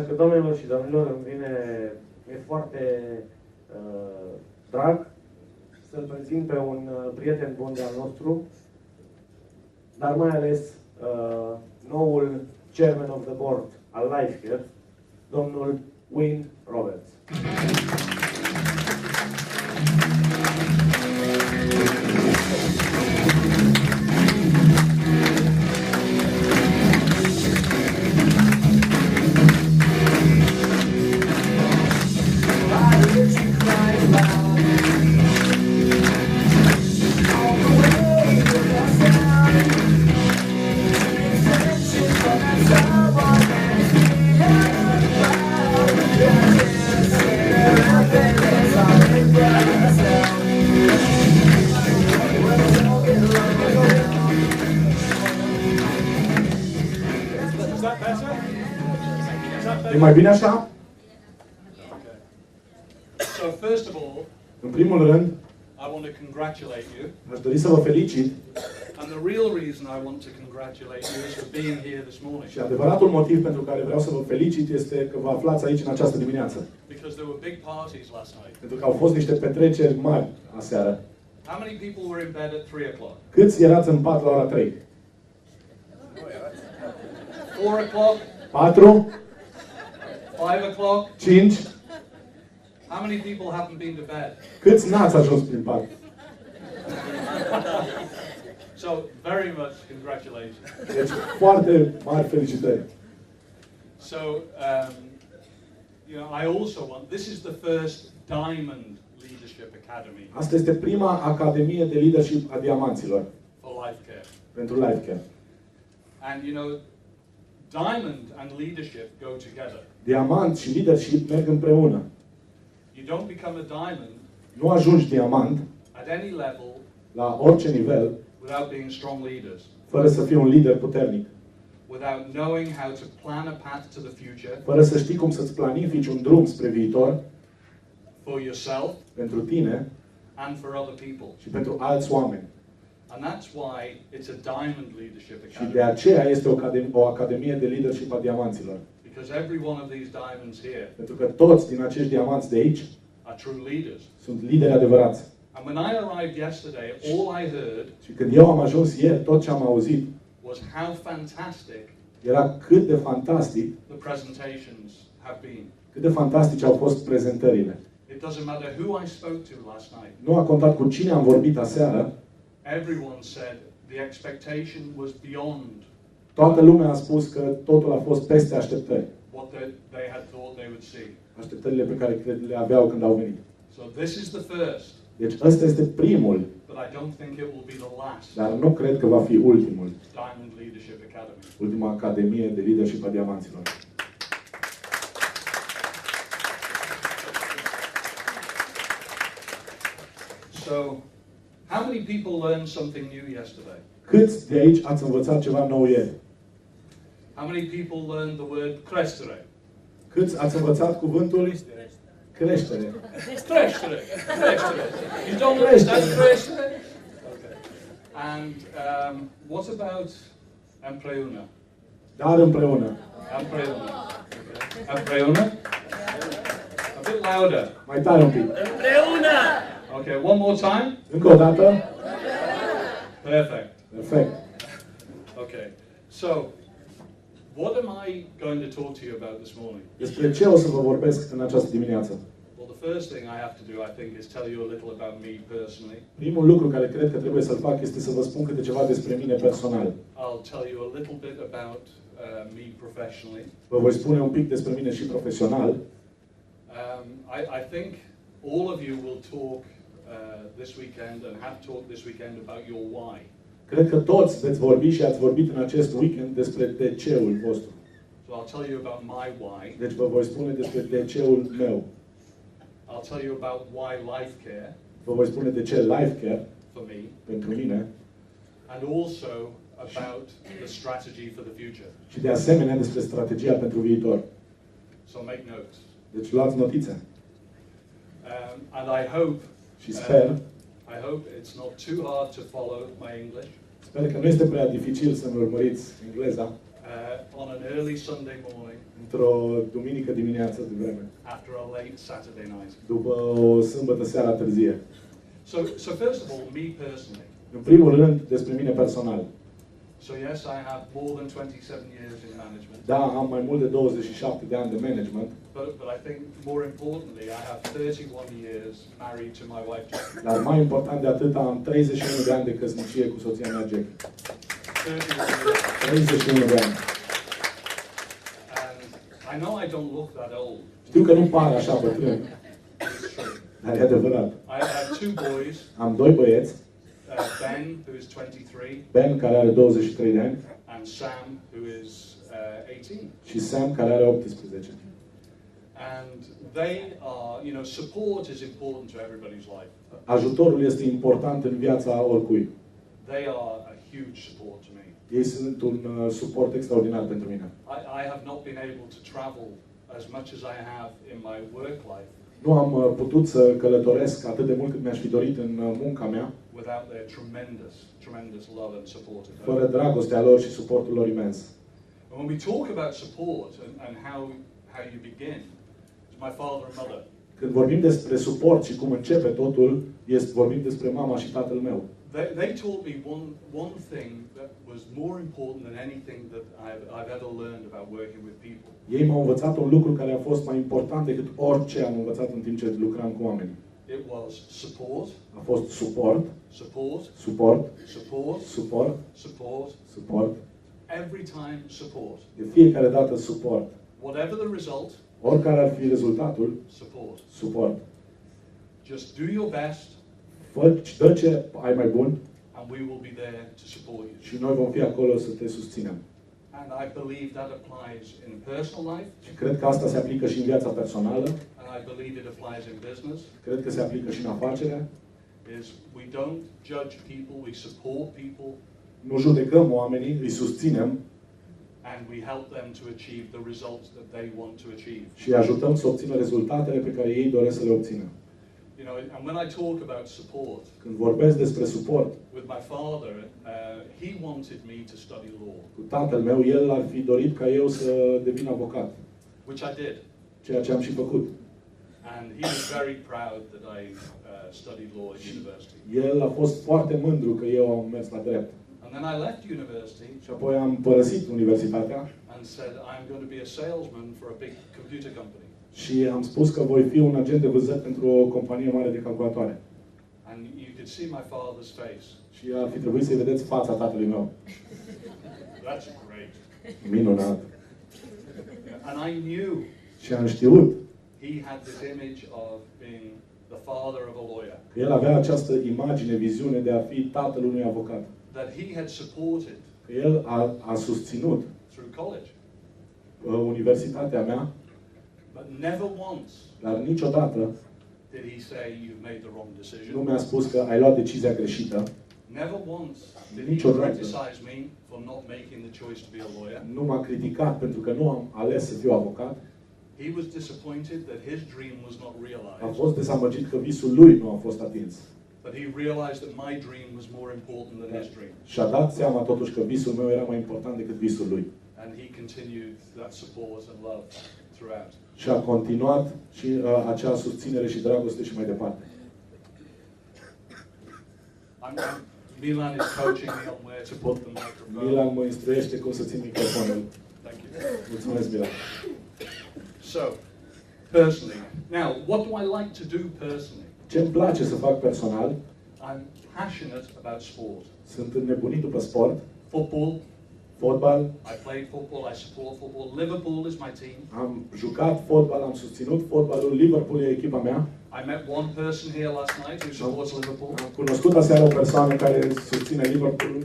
Așa că, doamnelor și domnilor, mi-e foarte drag să-l prezint pe un prieten bun de-al nostru, dar mai ales noul Chairman of the Board al LifeCare, domnul Wynne Roberts. E mai bine așa? So first of all, în primul rând, I want to congratulate you. aș dori să vă felicit. And the real reason I want to congratulate you is for being here this morning. Și adevăratul motiv pentru care vreau să vă felicit este că vă aflați aici în această dimineață. Because there were big parties last night. Pentru că au fost niște petreceri mari aseară. How many people were in bed at 3 o'clock? Câți erați în pat la ora 3? 4 o'clock? 4? 5 o'clock? 5? How many people haven't been to bed? Câți n-ați ajuns prin pat? So, very much congratulations. Deci, foarte mari felicitări. So, you know, I also want, this is the first Diamond Leadership Academy Asta este prima academie de leadership a diamanților for LifeCare. pentru LifeCare. And you know, Diamond and leadership go together. Diamant și leadership merg împreună. You don't become a diamond Nu ajungi diamant at any level la orice nivel without being strong leaders, fără să fii un lider puternic, without knowing how to plan a path to the future fără să știi cum să-ți planifici un drum spre viitor for yourself pentru tine and for other people. și pentru alți oameni. And that's why it's a Diamond Leadership Și Academy. de aceea este o academie de leadership a diamanților. Because every one of these diamonds here Pentru că toți din acești diamanți de aici are true leaders. sunt lideri adevărați. And when I arrived yesterday, all I heard Și când eu am ajuns ieri, tot ce am auzit was how fantastic era cât de fantastic, the presentations have been. cât de fantastice au fost prezentările. It doesn't matter who I spoke to last night. Nu a contat cu cine am vorbit aseară, Everyone said the expectation was beyond toată lumea a spus că totul a fost peste așteptări. what they had thought they would see. Așteptările pe care cred le aveau când au venit. So this is the first, Deci ăsta este primul, but I don't think it will be the last dar nu cred că va fi ultimul. Diamond Leadership Academy. Ultima academie de leadership a diamanților. So, how many people learned something new yesterday? Câți de aici ați învățat ceva nou ieri? How many people learned the word creștere? Câți ați învățat cuvântul creștere? Creștere. Creștere. You don't understand creștere? Okay. And what about împreună? Dar împreună. Împreună. Okay. Împreună? A bit louder. Mai tare un pic. Împreună! Okay, one more time. Încă o dată. Perfect. Perfect. Okay. So, what am I going to talk to you about this morning? Despre ce o să vă vorbesc în această dimineață? Well, the first thing I have to do, I think, is tell you a little about me personally. Primul lucru care cred că trebuie să-l fac este să vă spun câte ceva despre mine personal. I'll tell you a little bit about me professionally. Vă voi spune un pic despre mine și profesional. I think all of you will talk this weekend and have talked this weekend about your why. Cred că toți veți vorbi și ați vorbit în acest weekend despre de-ceul vostru. So I'll tell you about my why. Deci vă voi spune despre de-ceul meu. I'll tell you about why LifeCare Vă voi spune de ce LifeCare for me, pentru mine and also about the strategy for the future. și de asemenea despre strategia pentru viitor. So make notes. Deci luați notițe. And I hope Și sper I hope it's not too hard to follow my English. Sper că nu este prea dificil să-mi urmăriți engleza. on an early Sunday morning într-o duminică dimineață de vreme, after a late Saturday night. după o sâmbătă seara târzie. So first of all, me personally. În primul rând, despre mine personal. So yes, I have more than 27 years in management. Da, am mai mult de 27 de ani de management. But I think more importantly, I have 31 years married to my wife Jackie. Dar mai important de atât, am 31 de ani de căsnicie cu soția mea Jackie. 31 de ani. And I know I don't look that old. Știu că nu pare așa bătrân, dar e adevărat. I have two boys. Am doi băieți, Ben, who is 23, Ben, care are 23 de ani, and Sam, who is 18. și Sam, care are 18. And they are, you know, support is important to everybody's life. Ajutorul este important în viața oricui. They are a huge support to me. Ei sunt un suport extraordinar pentru mine. I have not been able to travel as much as I have in my work life. Nu am putut să călătoresc atât de mult cât mi-aș fi dorit în munca mea, Without their tremendous love and support. fără dragostea lor și suportul lor imens. And when we talk about support and how you begin, it's my father and mother. Când vorbim despre suport și cum începe totul, vorbim despre mama și tatăl meu. They taught me one thing that was more important than anything that I've ever learned about working with people. Ei m-au învățat un lucru care a fost mai important decât orice am învățat în timp ce lucram cu oamenii. It was support. A fost suport, Support. suport, Support. suport, Support. suport. Every time support. De fiecare dată suport. Whatever the result, Oricare ar fi rezultatul, support. suport. Just do your best Dă ce ai mai bun and we will be there to support you. și noi vom fi acolo să te susținem. And I believe that applies in personal life. Și cred că asta se aplică și în viața personală. And I believe it applies in business. Cred că se aplică și în afacere. Is we don't judge people, we support people. Nu judecăm oamenii, îi susținem And we help them to achieve the results that they want to achieve. și îi ajutăm să obțină rezultatele pe care ei doresc să le obțină. You know, and when I talk about support, Când vorbesc despre suport, with my father, he wanted me to study law, cu tatăl meu, el ar fi dorit ca eu să devin avocat, which I did. ceea ce am și făcut. And he was very proud that I studied law at university. El a fost foarte mândru că eu am mers la drept. And then I left university Și apoi am părăsit universitatea and said, I'm going to be a salesman for a big computer company. și am spus că voi fi un agent de vânzări pentru o companie mare de calculatoare. And you could see my father's face. Și ar fi trebuit să-i vedeți fața tatălui meu. That's great. Minunat. And I knew Și am știut he had this image of being the father of a lawyer. că el avea această imagine, viziune de a fi tatăl unui avocat. That he had supported Că el a susținut through college. Universitatea mea, But never once dar niciodată did he say you've made the wrong decision. nu mi-a spus că ai luat decizia greșită. Never once did he Niciodată. criticize me for not making the choice to be a lawyer. Nu m-a criticat pentru că nu am ales să fiu avocat. He was disappointed that his dream was not A realized. fost dezamăgit că visul lui nu a fost atins. But he realized that my dream was more important than his dream. Și a dat seama totuși că visul meu era mai important decât visul lui. And he continued that support and love throughout. Și a continuat și acea susținere și dragoste și mai departe. Milan is coaching me on where to put the microphone. Milan mă instruiește cum să țin microfonul. Thank you. Mulțumesc, Milan. So, personally, now, what do I like to do personally? Ce îmi place să fac personal? I'm passionate about sport. Sunt înnebunit după sport, Football. fotbal. I play football. I support football. Liverpool is my team. Am jucat fotbal, am susținut fotbalul. Liverpool e echipa mea. I met one person here last night who supports Liverpool. Am cunoscut aseară o persoană care susține Liverpool.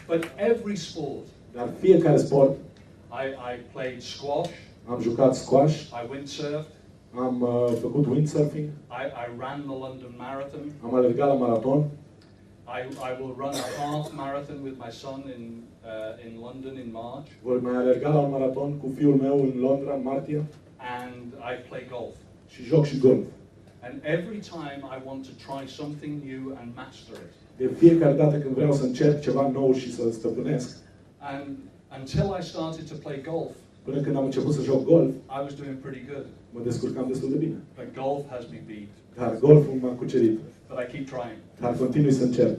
But every sport, Dar fiecare sport, I played squash. am jucat squash, I windsurfed. am făcut windsurfing, I ran the London Marathon. am alergat la maraton. I will run a half marathon with my son in London in March. Voi mai alerga la un maraton cu fiul meu în Londra în martie And I play golf. și joc și golf. And every time I want to try something new and master it. De fiecare dată când vreau să încerc ceva nou și să-l stăpânesc, And Until I started to play golf, Până când am început să joc golf, I was doing pretty good. mă descurcam destul de bine. But golf has me beat. Dar golful m-a cucerit. But I keep trying. Dar continui să încerc.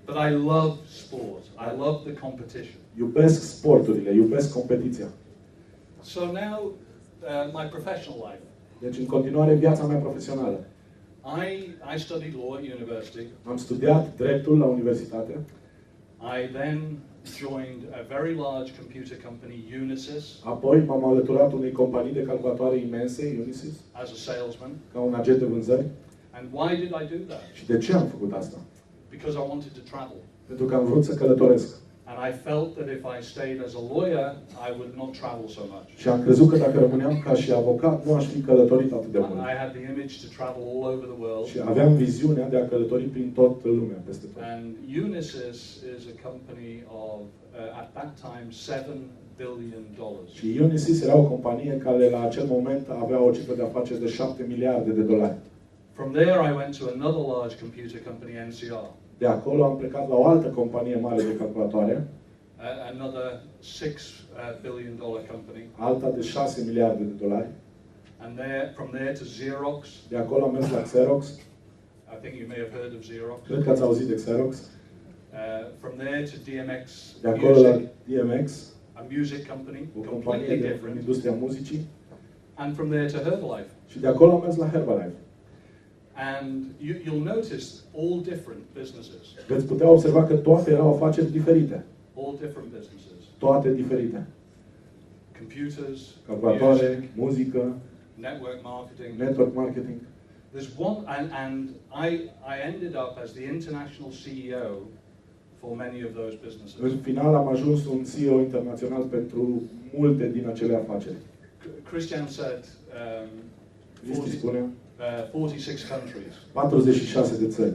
But I love sport. I love the competition. Iubesc sporturile, iubesc competiția. So now, my professional life. Deci, în continuare, viața mea profesională. I studied law at university. Am studiat dreptul la universitate. I then joined a very large computer company, Unisys, Apoi m-am alăturat unei companii de calculatoare imense, Unisys, as a salesman. ca un agent de vânzări. And why did I do that? Și de ce am făcut asta? Because I wanted to travel. Pentru că am vrut să călătoresc. And I felt that if I stayed as a lawyer, I would not travel so much. Și am crezut că dacă rămâneam ca și avocat, nu aș fi călătorit atât de mult. I had the image to travel all over the world. Și aveam viziunea de a călători prin tot lumea, peste tot. And Unisys is a company of, at that time, $7 billion. Și Unisys era o companie care la acel moment avea o cifră de afaceri de 7 miliarde de dolari. From there I went to another large computer company, NCR. De acolo am plecat la o altă companie mare de calculatoare, Another $6 billion company. alta de 6 miliarde de dolari. And from there to Xerox. De acolo am mers la Xerox. I think you may have heard of Xerox. Cred că ați auzit de Xerox. From there to DMX De acolo la Music, DMX, a music company, o completely companie în different. industria muzicii. And from there to Herbalife. Și de acolo am mers la Herbalife. And you'll notice all different businesses. Veți putea observa că toate erau afaceri diferite. All different businesses. Toate diferite. Computers, Calculatoare, music, muzică, network marketing. network marketing. There's one, and I ended up as the international CEO for many of those businesses. În final am ajuns un CEO internațional pentru multe din acele afaceri. Christian said Cristi spunea 46 countries. 46 de țări.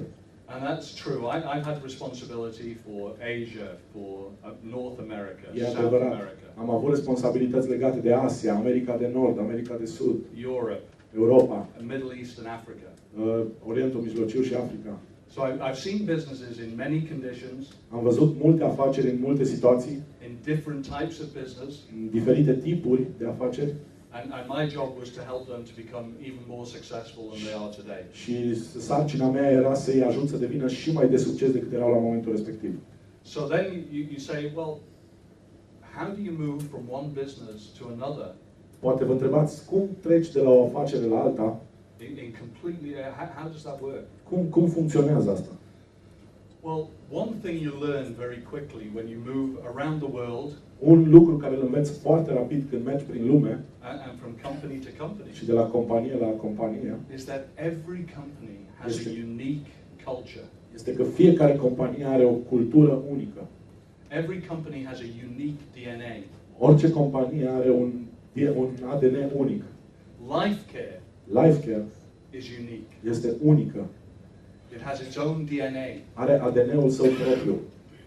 And that's true. I've had responsibility for Asia, for North America, E South adevărat. America, Am avut responsabilități legate de Asia, America de Nord, America de Sud, Europe, Europa, Middle East and Africa. Orientul Mijlociu și Africa. So I've seen businesses in many conditions, Am văzut multe afaceri în multe situații, in different types of business, în diferite tipuri de afaceri and my job was to help them to become even more successful than they are today. și sarcina mea era să-i ajut să devină și mai de succes decât erau la momentul respectiv. So then you say, well, how do you move from one business to another Poate vă întrebați cum treci de la o afacere la alta, in completely, how does that work? cum funcționează asta? Well, one thing you learn very quickly when you move around the world Un lucru care îl înveți foarte rapid când mergi prin lume and from company to company și de la companie la companie is that every company has a unique culture. este că fiecare companie are o cultură unică. Every company has a unique DNA. Orice companie are un ADN unic. Life care Life Care is unique. este unică. It has its own DNA. Are ADN-ul său propriu.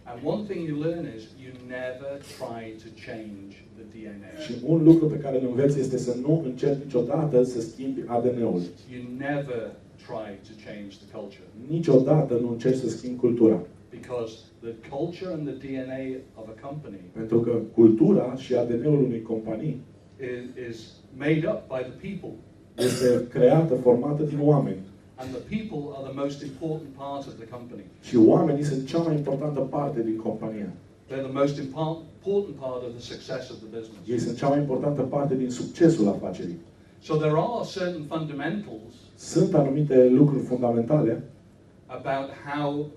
And one thing you learn is you never try to change the DNA. Și un lucru pe care îl înveți este să nu încerci niciodată să schimbi ADN-ul. You never try to change the culture. Niciodată nu încerci să schimbi cultura. Because the culture and the DNA of a company Pentru că cultura și ADN-ul unei companii is made up by the people. este creată, formată din oameni. And the people are the most important part of the company. Și oamenii sunt cea mai importantă parte din companie. They're the most important part of the success of the business. Ei sunt cea mai importantă parte din succesul afacerii. So there are certain fundamentals Sunt anumite lucruri fundamentale about how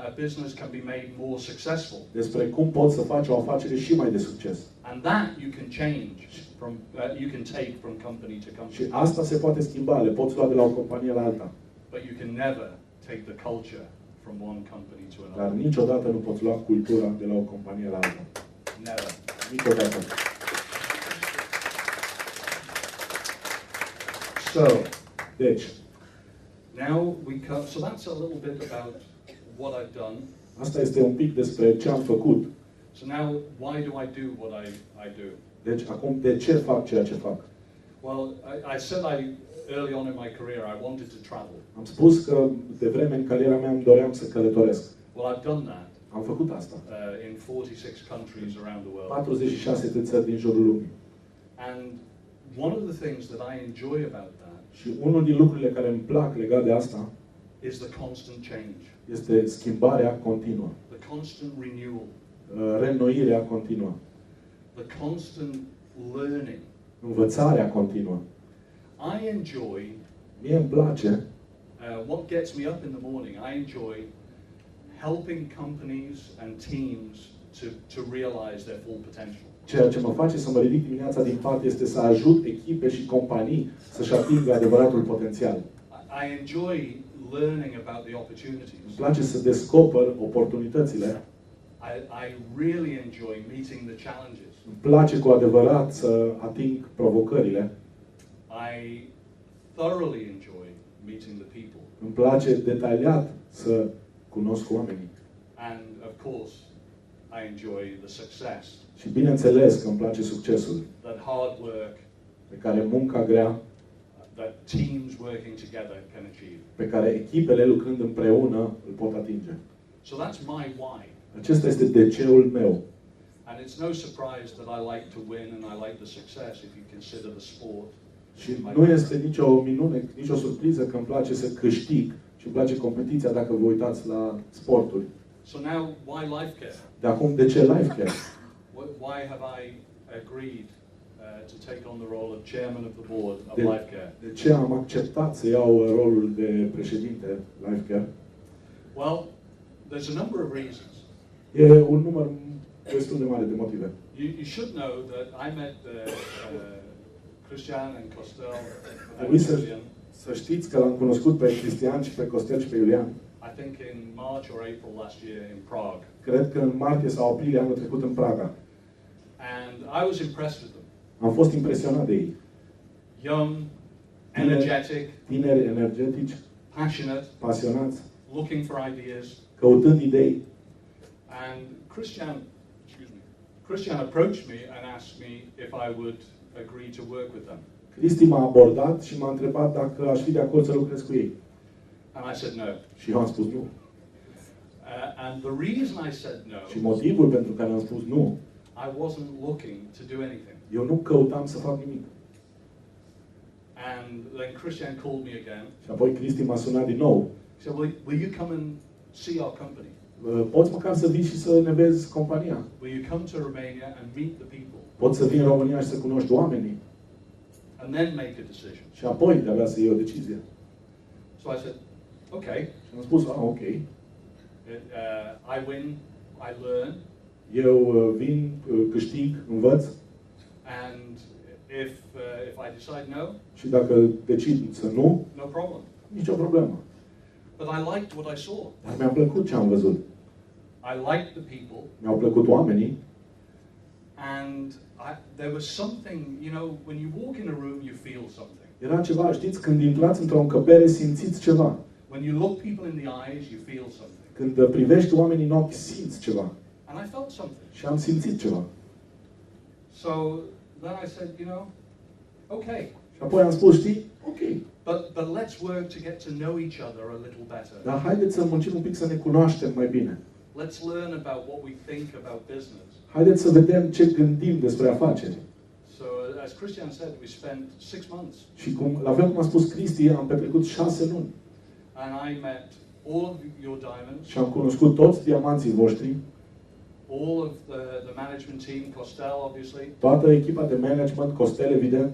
a business can be made more successful. despre cum poți să faci o afacere și mai de succes. And that you can change from, you can take from company to Și company. asta se poate schimba, le poți lua de la o companie la alta. But you can never take the culture from one company to Dar another. niciodată nu poți lua cultura de la o companie la alta. Never. Niciodată. So, Deci, now we come, so that's a little bit about what I've done. asta este un pic despre ce am făcut. So now, why do I do what I do? Deci, acum, de ce fac ceea ce fac? Well, I said early on in my career, I wanted to travel. Am spus că de vreme în cariera mea îmi doream să călătoresc. Well, I've done that. Am făcut asta. In 46 countries around the world. 46 de țări din jurul lumii. And one of the things that I enjoy about that Și unul din lucrurile care îmi plac legat de asta is the constant change. este schimbarea continuă. The constant renewal. Reînnoirea continuă. The constant learning. Învățarea continuă. I enjoy Mie îmi place what gets me up in the morning. I enjoy helping companies and teams to realize their full potential. ceea ce mă face să mă ridic dimineața din pat este să ajut echipe și companii să-și atingă adevăratul potențial. I enjoy learning about the opportunities. Îmi place să descoper oportunitățile. I really enjoy meeting the challenges. Îmi place cu adevărat să ating provocările. I thoroughly enjoy meeting the people. Îmi place detaliat să cunosc oamenii. And of course, I enjoy the success Și bineînțeles că îmi place succesul that hard work, pe care munca grea, that teams working together can achieve. pe care echipele lucrând împreună îl pot atinge. So that's my why. Acesta este de-ceul meu. And it's no surprise that I like to win and I like the success if you consider the sport. Și nu este nicio minune, nicio surpriză că îmi place să câștig și îmi place competiția dacă vă uitați la sporturi. So now, why life care? De acum, de ce life care? Why have I agreed to take on the role of chairman of the board of life care? De ce am acceptat să iau rolul de președinte life care? Well, there's a number of reasons. E un număr destul de mare de motive. You should know that I met Christian and Costel Trebuie and Julian. să știți că l-am cunoscut pe Cristian și pe Costel și pe Iulian. I think in March or April last year in Prague. Cred că în martie sau aprilie anul trecut în Praga. And I was impressed with them. Am fost impresionat de ei. Young, energetic, tineri, energetici, passionate, pasionați, looking for ideas. căutând idei. And Christian approached me and asked me if I would agree to work with them. Cristi m-a abordat și m-a întrebat dacă aș fi de acord să lucrez cu ei. And I said no. Și eu am spus nu. And the reason I said no, Și motivul pentru care am spus nu, I wasn't looking to do anything. eu nu căutam să fac nimic. And then Christian called me again. Și apoi Cristi m-a sunat din nou. He said, will you come and see our company? Poți măcar să vii și să ne vezi compania. Will you come to Romania and meet the people? Poți să vii în România și să cunoști oamenii. And then make a decision. Și apoi de-abia să iei o decizie. So I said, okay. Și am spus, ok. I win, I learn. Eu vin, câștig, învăț. And if I decide no, și dacă decid să nu, no problem. nicio problemă. But I liked what I saw. Dar mi-a plăcut ce am văzut. I liked the people. Mi-au plăcut oamenii. And there was something, you know, when you walk in a room, you feel something. Era ceva, știți, când intrați într-o încăpere, simțiți ceva. When you look people in the eyes, you feel something. Când privești oamenii în ochi, simți ceva. And I felt something. Și am simțit ceva. So then I said, you know, okay. Și apoi am spus, știi, ok. But let's work to get to know each other a little better. Dar haideți să muncim un pic să ne cunoaștem mai bine. Let's learn about what we think about business. Haideți să vedem ce gândim despre afaceri. So as Christian said, we spent 6 months. Și la fel cum a spus Cristi, am petrecut 6 luni. And I met all of your diamonds. Și am cunoscut toți diamanții voștri. All of the management team, Costel, obviously. Toată echipa de management, Costel, evident.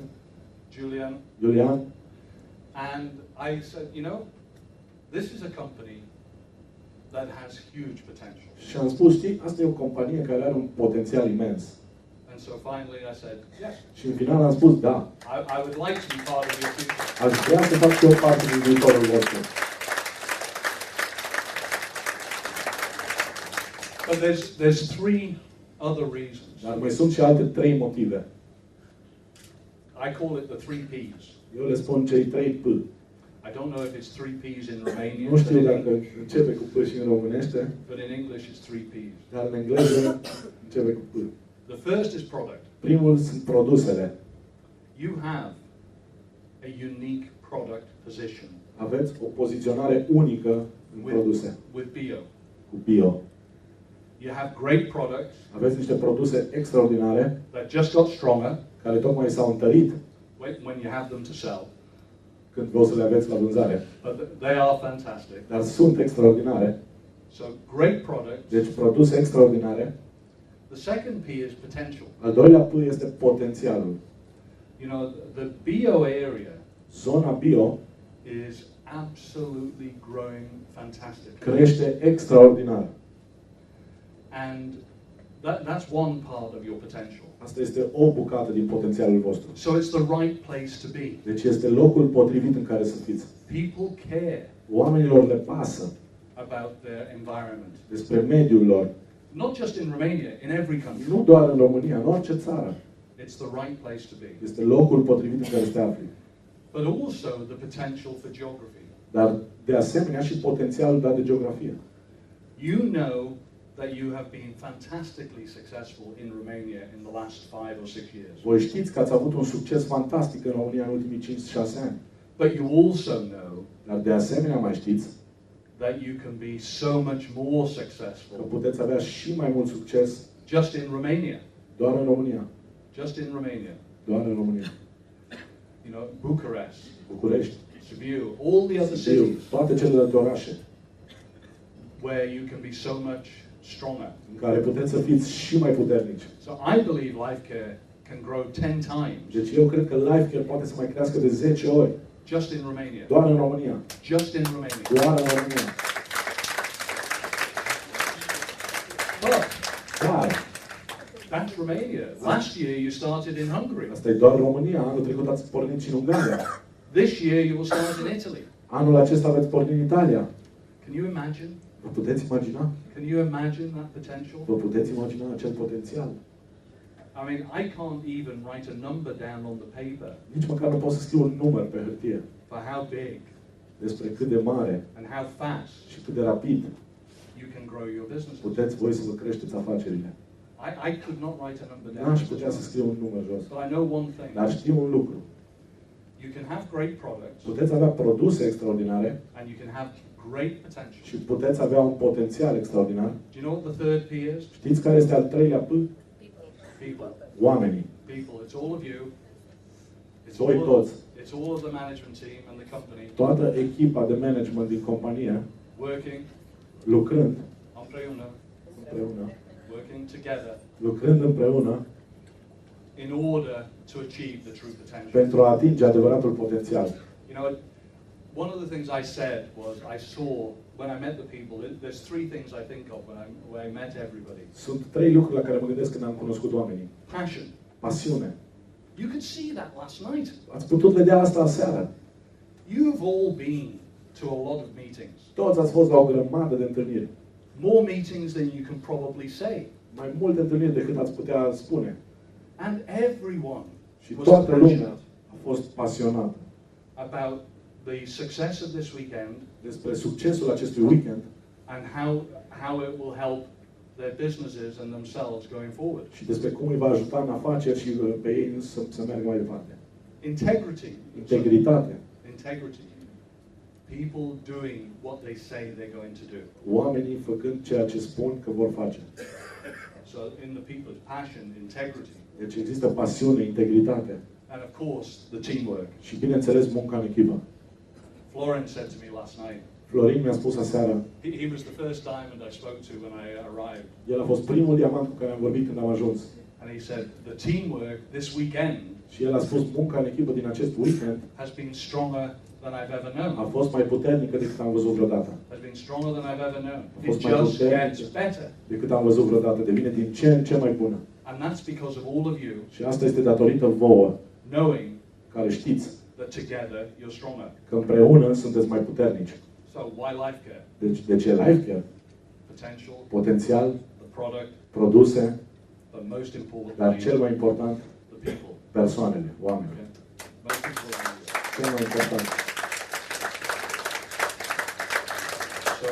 Julian. And I said, you know, this is a company that has huge potential. Și am spus, știi, asta e o companie care are un potențial imens. And so finally I said, yes. Și în final am spus, da. I would like to be part of your future. Aș vrea să fac și eu parte din viitorul vostru. But there's 3 other reasons. Dar mai sunt și alte 3 motive. I call it the 3 P's. Eu le spun cei 3 P. I don't know if it's 3 P's in Romanian. Nu știu dacă începe cu P și în românește. But in English it's 3 P's. Dar în engleză începe cu P. The first is product. Primul sunt produsele. You have a unique product position. Aveți o poziționare unică în produse. With bio. Cu bio. You have great products aveți niște produse extraordinare that just got stronger care tocmai s-au întărit when you have them to sell. când o să le aveți la vânzare. But they are fantastic. Dar sunt extraordinare. So great products. Deci produse extraordinare. The second P is potential. Al doilea P este potențialul. You know, the bio area Zona bio is absolutely growing fantastic. crește extraordinar. And that's one part of your potential. Asta este o bucată din potențialul vostru. So it's the right place to be. Deci este locul potrivit în care să fiți. People care Oamenilor le pasă about their environment. despre mediul lor. Not just in Romania, in every country. Nu doar în România, în orice țară. It's the right place to be. Este locul potrivit în care să te afli. But also the potential for geography. Dar de asemenea și potențialul dat de geografie. You know that you have been fantastically successful in Romania in the last 5 or 6 years. Voi știți că ați avut un succes fantastic în România în ultimii 5-6 ani. But you also know Dar de asemenea mai știți that you can be so much more că successful puteți avea și mai mult succes just in Romania. doar în România. Just in Romania. Doar în România. You know, Bucharest, București, Sibiu, all the other Sibiu, cities toate celelalte orașe where you can be so much stronger. în care puteți să fiți și mai puternici. So I believe life care can grow 10 times Deci eu cred că Life Care poate să mai crească de 10 ori. just in Romania. Doar în România. Just in Romania. Doar în România. But Dar that's Romania. Last year you started in Hungary. asta e doar România. Anul trecut ați pornit și în Ungaria. This year you will start in Italy. Anul acesta veți porni în Italia. Can you imagine? Vă puteți imagina? Can you imagine that potential? Vă puteți imagina acel potențial? I mean, I can't even write a number down on the paper Nici măcar nu pot să scriu un număr pe hârtie for how big despre cât de mare and how fast și cât de rapid you can grow your business. puteți voi să vă creșteți afacerile. I could not write a number N-aș down. putea să scriu un număr jos. But I know one thing. Dar știu un lucru. You can have great products Puteți avea produse extraordinare and you can have great potential. și puteți avea un potențial extraordinar. Do you know what the third P is? Știți care este al treilea P? People. Oamenii. People. It's all of you. It's Voi toți. it's all of the management team and the company Toată echipa de management din companie working lucrând împreună, împreună, working together lucrând împreună in order to achieve the true potential. pentru a atinge adevăratul potențial. You know, one of the things I said was I saw when I met the people. There's three things I think of when I met everybody. Sunt trei lucruri la care mă gândesc când am cunoscut oamenii. Passion. Pasiune. You could see that last night. Ați putut vedea asta aseară. You've all been to a lot of meetings. Toți ați fost la o grămadă de întâlniri. More meetings than you can probably say. Mai multe întâlniri decât ați putea spune. And everyone Și was toată lumea passionate a fost pasionată about the success of this weekend despre succesul acestui weekend and how it will help their businesses and themselves going forward. și despre cum îi va ajuta în afaceri și pe ei să meargă mai departe. Integrity. Integritate. Integrity. People doing what they say they're going to do. Oamenii făcând ceea ce spun că vor face. So in the people's passion, integrity, Deci există pasiune, integritate and of course the teamwork. și, bineînțeles, munca în echipă. Florence said to me last night. Florin mi-a spus aseară, He was the first diamond I spoke to when I arrived. el a fost primul diamant cu care am vorbit când am ajuns. And he said, the teamwork this weekend Și el a spus, munca în echipă din acest weekend has been stronger than I've ever known. a fost mai puternică decât am văzut vreodată. Has been stronger than I've ever known. A It fost mai just puternică gets better. decât am văzut vreodată. Devine din ce în ce mai bună. And that's because of all of you Și asta este datorită vouă, knowing care știți that together you're stronger. că împreună sunteți mai puternici. So why life care? Deci, de ce Life Care? Potential, Potențial, the product, produse, but most dar importantly, cel mai important, the people. persoanele, oameni. Okay? Most importantly. Cel mai important. So,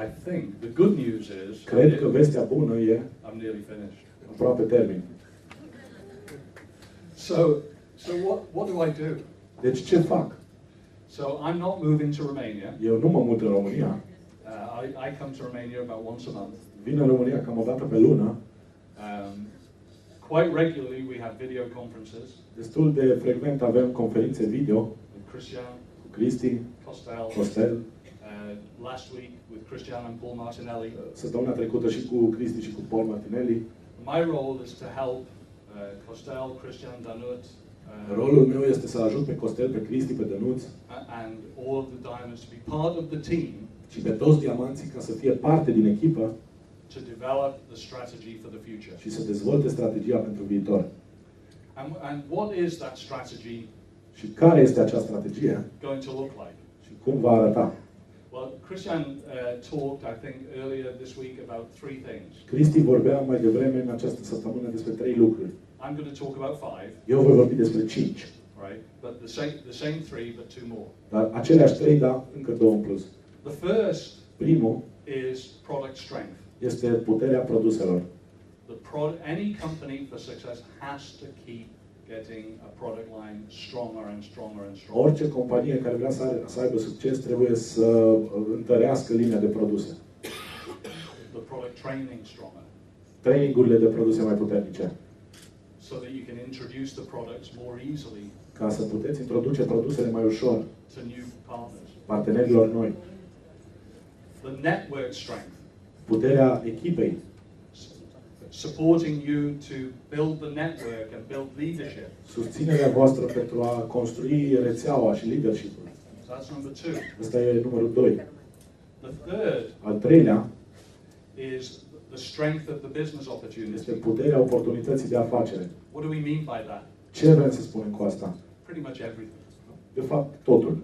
I think the good news is Cred că vestea bună e I'm nearly finished. aproape termin. So what do I do? Deci ce fac? So I'm not moving to Romania. Eu nu mă mut în România. I come to Romania about once a month. Vin în România cam o dată pe lună. Quite regularly we have video conferences. Destul de frecvent avem conferințe video With Christian, cu Cristi, Costel. Last week with Christian and Paul Martinelli. Săptămâna trecută și cu Cristi și cu Paul Martinelli. My role is to help Costel, Christian, Danut. Rolul meu este să ajut pe Costel, pe Cristi, pe Dănuț and all of the diamonds to be part of the team. Și pe toți diamanții ca să fie parte din echipă. To develop the strategy for the future. Și să dezvolte strategia pentru viitor. And what is that strategy? Și care este acea strategie? Going to look like? Și cum va arăta? Well, Christian talked, I think, earlier this week about three things. Cristi vorbea mai devreme în această săptămână despre 3 lucruri. I'm going to talk about 5. Eu voi vorbi despre 5. Right, but the same 3, but 2 more. Dar aceleași 3, dar încă 2 în plus. The first Primul is product strength. este puterea produselor. Any company for success has to keep getting a product line stronger and stronger and stronger. Orice companie care vrea să aibă succes trebuie să întărească linia de produse. The product training stronger. Trainingurile de produse mai puternice. So that you can introduce the products more easily. Ca să puteți introduce produsele mai ușor. To new partners. Partenerilor noi. The network strength. Puterea echipei. Supporting you to build the network and build leadership. Susținerea voastră pentru a construi rețeaua și leadership-ul. So that's number 2. Ăsta e numărul 2. The third Al treilea is the strength of the business opportunity. este puterea oportunității de afacere. What do we mean by that? Ce vrem să spunem cu asta? Pretty much everything. De fapt, totul.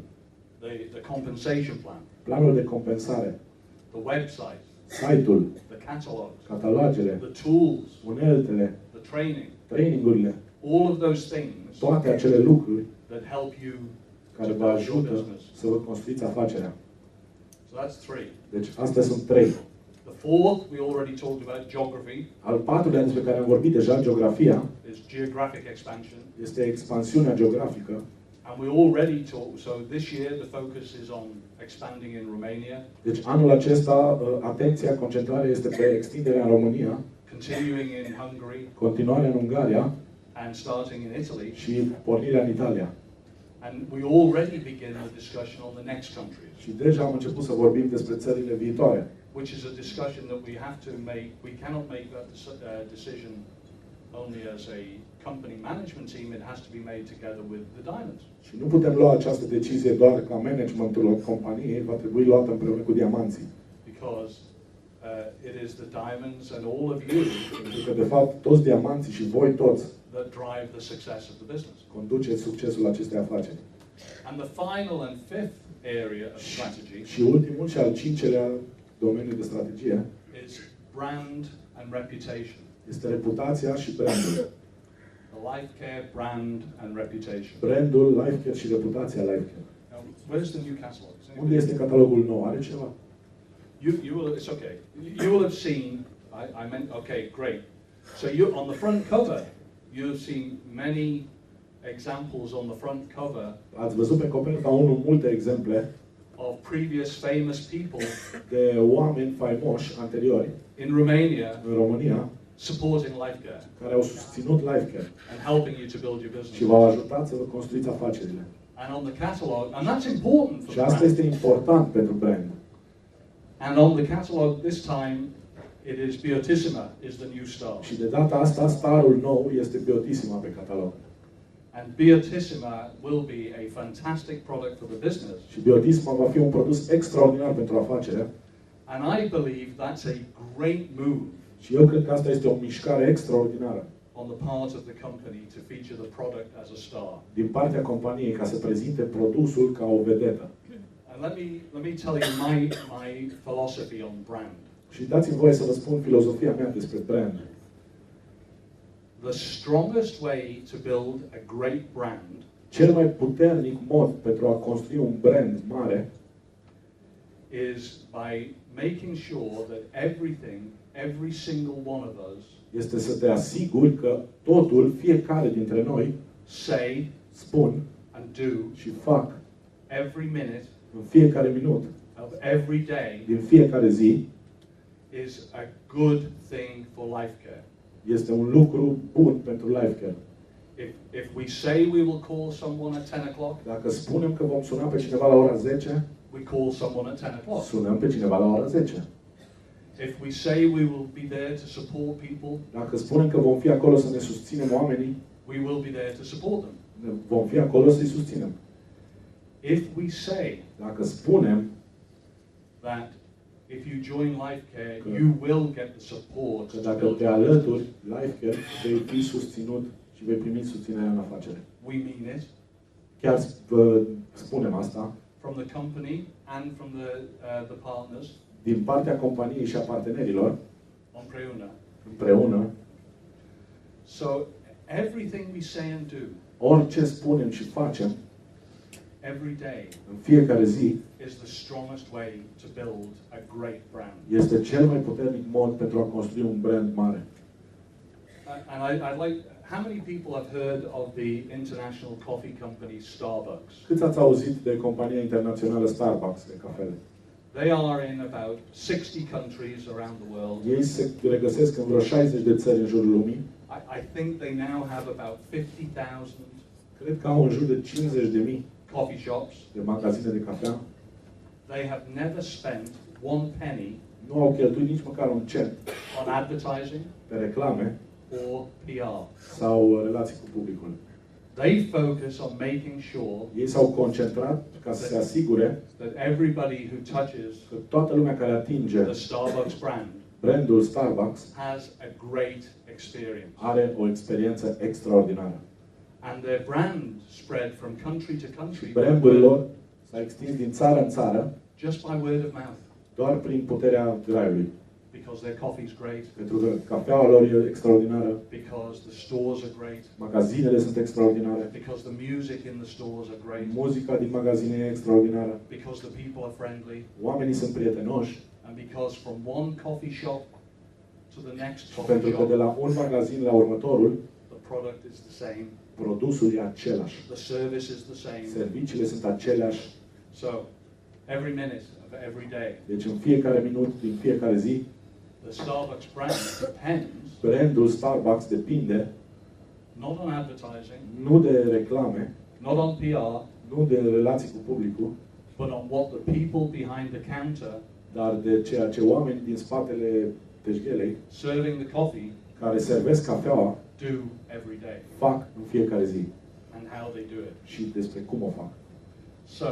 The compensation plan. Planul de compensare. The website. Site-ul. The catalogs. Catalogele. The tools. Uneltele. The training. Trainingurile. All of those things. Toate acele lucruri that help you care vă ajută să vă construiți afacerea. So that's 3. Deci, astea sunt 3. The fourth, we already talked about geography. Al patrulea despre care am vorbit deja, geografia, is geographic expansion. Este expansiunea geografică. And we already talked, so this year the focus is on expanding in Romania. Deci anul acesta atenția, concentrarea este pe extinderea în România. Continuing in Hungary. Continuarea în Ungaria. And starting in Italy. Și pornirea în Italia. And we already begin the discussion on the next countries. Și deja am început să vorbim despre țările viitoare. Which is a discussion that we have to make. We cannot make that decision only as a company management team. It has to be made together with the diamonds. Și nu putem lua această decizie doar ca managementul companiei, va trebui luată împreună cu diamanții. Because it is the diamonds and all of you. Pentru că de fapt toți diamanții și voi toți that drive the success of the business. Conduceți succesul acestei afaceri. And the final and fifth area of strategy. Și ultimul și al 5-lea domeniu de strategie is brand and reputation. Este reputația și brandul. The life care brand and reputation. Brandul, life care și reputația life care. Now, where's the new catalog? Unde este catalogul nou? Are ceva? You will. It's okay. You will have seen. I meant. Okay, great. So you on the front cover, you have seen many examples on the front cover. Ați văzut pe coperta 1 multe exemple of previous famous people de oameni faimoși anteriori in Romania, în România, supporting life care, care au susținut life care and helping you to build your business. Și v-au ajutat să vă construiți afacerile. And on the catalog, and that's important for și asta este important pentru brand. And on the catalog this time, it is Beotissima is the new star. Și de data asta starul nou este Beotissima pe catalog. And Beotissima will be a fantastic product for the business. Și Beotissima va fi un produs extraordinar pentru afacere. And I believe that's a great move. Și eu cred că asta este o mișcare extraordinară. On the part of the company to feature the product as a star. Din partea companiei ca să prezinte produsul ca o vedetă. And let me tell you my philosophy on brand. Și dați-mi voie să vă spun filozofia mea despre brand. The strongest way to build a great brand, cel mai puternic mod pentru a construi un brand mare, is by making sure that every single one of us, este să te asiguri că totul, fiecare dintre noi, say, spun and do, și fac every minute, în fiecare minut, a of every day din fiecare zi is a good thing for life care. este un lucru bun pentru life care. If we say we will call someone at 10 o'clock, Dacă spunem că vom suna pe cineva la ora 10, we call someone at 10 o'clock. sunăm pe cineva la ora 10. If we say we will be there to support people, Dacă spunem că vom fi acolo să ne susținem oamenii, we will be there to support them. vom fi acolo să-i susținem. If we say Dacă spunem that if you join life care, you will get the support că to dacă build te your alături life care, vei fi susținut și vei primi susținerea în afacere. we mean it Chiar spunem asta from the company and from the partners din partea companiei și a partenerilor împreună. împreună. So everything we say and do Orice spunem și facem every day în fiecare zi is the strongest way to build a great brand. este cel mai puternic mod pentru a construi un brand mare. And I'd like, how many people have heard of the international coffee company Starbucks? Câți ați auzit de compania internațională Starbucks de cafele? They are in about 60 countries around the world. Ei se regăsesc în vreo 60 de țări în jurul lumii. I think they now have about 50,000 Cred că au în jur de 50.000 coffee shops. de magazine de cafea. They have never spent one penny Nu au cheltuit nici măcar un cent on advertising pe reclame or PR. sau relații cu publicul. They focus on making sure Ei s-au concentrat ca să se asigure that everybody who touches că toată lumea care atinge the Starbucks brand brandul Starbucks has a great experience. are o experiență extraordinară. And their brand spread from country to country Brandul lor s-a extins din țară în țară just by word of mouth, doar prin puterea graiului. because their coffee's great, Pentru că cafeaua lor e extraordinară, because the stores are great, magazinele sunt extraordinare, because the music in the stores are great, muzica din magazine e extraordinară, because the people are friendly, oamenii sunt prietenoși, and because from one coffee shop to the next coffee pentru că de shop, la un magazin la următorul, the product is the same, produsul e același, the service is the same. serviciile sunt aceleași. So, every minute of every day, Deci în fiecare minut din fiecare zi, the Starbucks brand depends brandul Starbucks depinde not on advertising, nu de reclame, not on PR, nu de relații cu publicul, but on what the people behind the counter dar de ceea ce oamenii din spatele teșghelei, serving the coffee care servesc cafeaua, do every day fac în fiecare zi and how they do it. și despre cum o fac. So,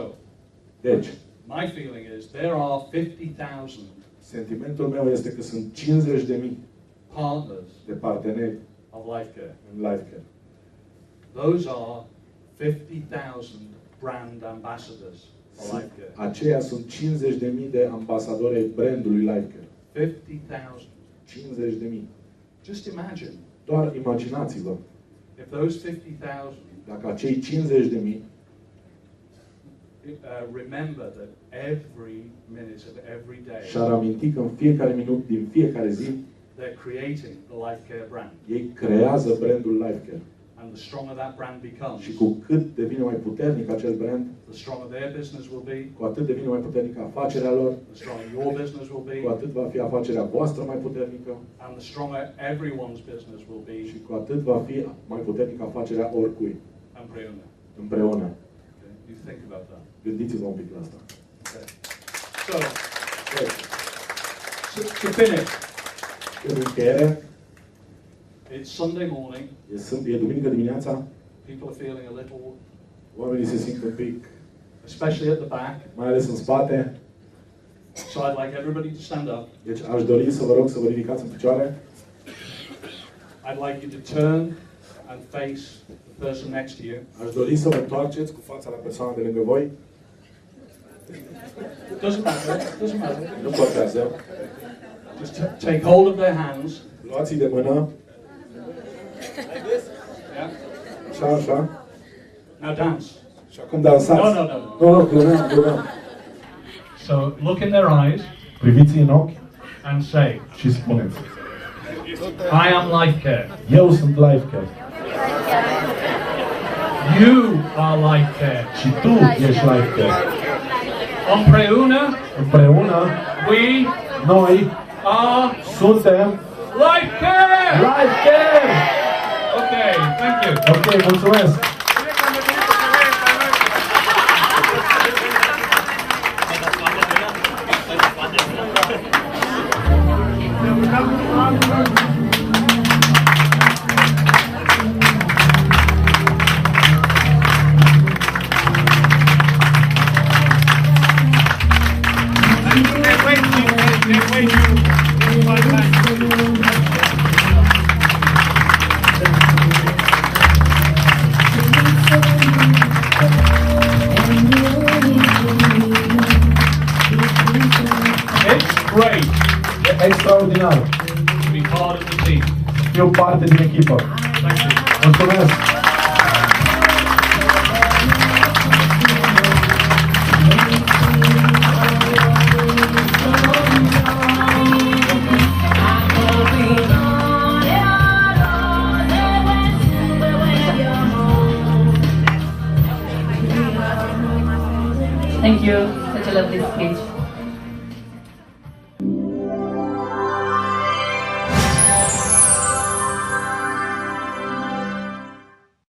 Deci, my feeling is there are 50,000 sentimentul meu este că sunt 50.000 partners de parteneri of life care. în life care. Those are 50,000 brand ambassadors for life care. Aceia sunt 50.000 de ambasadori ai brandului life care. 50,000. 50.000. Just imagine Doar imaginați-vă if those 50,000 dacă acei 50.000 remember that every minute of every day și-ar aminti că în fiecare minut din fiecare zi they're creating the life care brand. ei creează brandul life care. And the stronger that brand becomes, Și cu cât devine mai puternic acel brand, the stronger their business will be, cu atât devine mai puternică afacerea lor, the stronger your business will be, cu atât va fi afacerea voastră mai puternică and the stronger everyone's business will be. și cu atât va fi mai puternică afacerea oricui. Împreună. Împreună. Okay. You think about that. Gândiți-vă un pic la asta. Okay. So, to finish, În încheiere, it's Sunday morning. e duminică dimineața, People are feeling a little, oamenii se simt un pic, especially at the back. mai ales în spate. So I'd like everybody to stand up. Deci aș dori să vă rog să vă ridicați în picioare. I'd like you to turn and face the person next to you. Aș dori să vă întoarceți cu fața la persoana de lângă voi. Doesn't matter. Nu contează. Just take hold of their hands. Luați-i de mână. Yeah. Așa, așa. Now dance. Și acum dansați. No. Nu, glumeam. So look in their eyes Priviți în ochi and say, și spuneți: I am life care. eu sunt life care. You are life care. Și tu ești life care. Împreună, noi suntem Life Care! Life Care! Okay, thank you. Ok, mulțumesc! Great. E extraordinar. To be part of the team. Fiu parte din echipă. Thank you. Mulțumesc. Thank you. Such a lovely speech.